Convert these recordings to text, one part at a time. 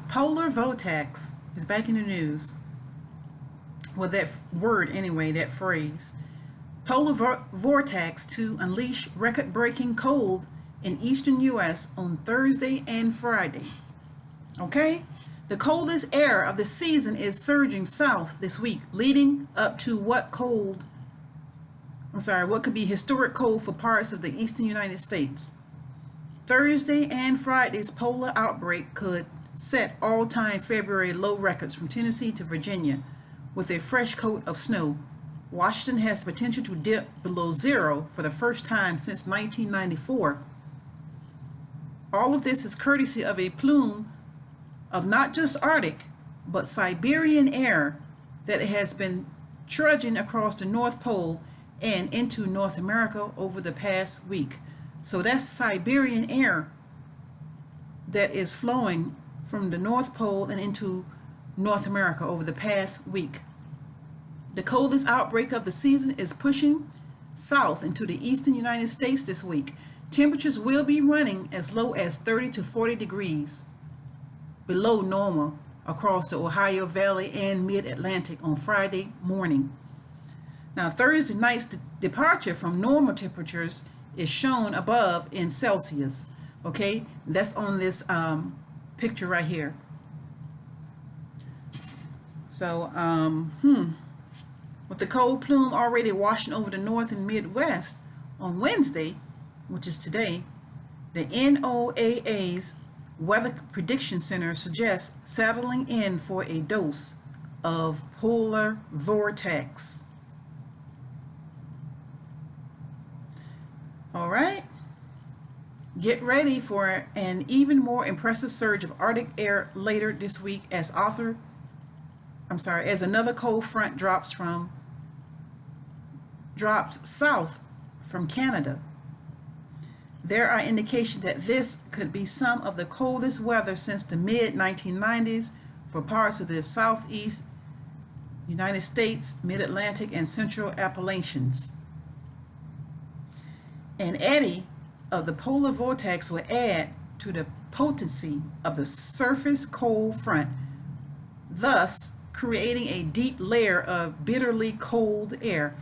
Polar vortex is back in the news. Well, that word anyway, that phrase. Polar vortex to unleash record-breaking cold in eastern U.S. on Thursday and Friday. Okay? The coldest air of the season is surging south this week, leading up to what could be historic cold for parts of the eastern United States. Thursday and Friday's polar outbreak could set all-time February low records from Tennessee to Virginia with a fresh coat of snow. Washington has the potential to dip below zero for the first time since 1994. All of this is courtesy of a plume of not just Arctic, but Siberian air that has been trudging across the North Pole and into North America over the past week. So that's Siberian air that is flowing from the North Pole and into North America over the past week. The coldest outbreak of the season is pushing south into the eastern United States this week. Temperatures will be running as low as 30 to 40 degrees below normal across the Ohio Valley and mid-Atlantic on Friday morning. Now, Thursday night's departure from normal temperatures is shown above in Celsius. Okay, that's on this picture right here. So, with the cold plume already washing over the North and Midwest on Wednesday, which is today, the NOAA's Weather Prediction Center suggests settling in for a dose of polar vortex. All right, get ready for an even more impressive surge of Arctic air later this week as another cold front drops south from Canada. There are indications that this could be some of the coldest weather since the mid-1990s for parts of the southeast United States, mid-Atlantic, and central Appalachians. An eddy of the polar vortex will add to the potency of the surface cold front, thus creating a deep layer of bitterly cold air.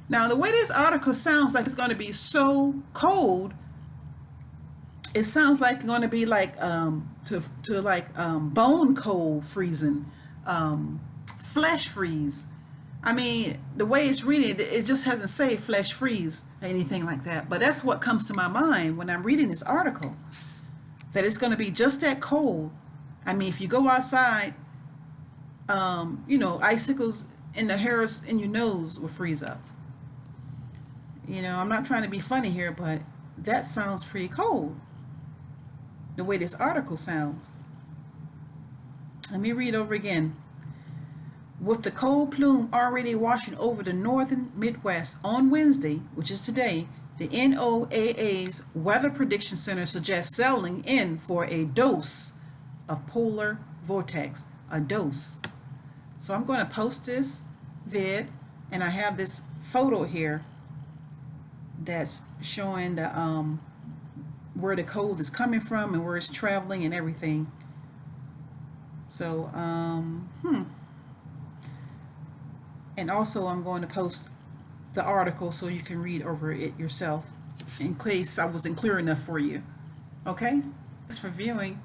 Now, the way this article sounds like it's going to be so cold, it sounds like it's going to be like bone cold freezing, flesh freeze. I mean, the way it's reading, it just hasn't said flesh freeze or anything like that. But that's what comes to my mind when I'm reading this article, that it's going to be just that cold. I mean, if you go outside, icicles in the hairs in your nose will freeze up. I'm not trying to be funny here, but that sounds pretty cold, the way this article sounds. Let me read over again. With the cold plume already washing over the northern Midwest on Wednesday, which is today, the NOAA's Weather Prediction Center suggests settling in for a dose of polar vortex. A dose. So I'm going to post this vid, and I have this photo here that's showing the where the cold is coming from and where it's traveling and everything. So and also I'm going to post the article so you can read over it yourself in case I wasn't clear enough for you. Okay? Thanks for viewing.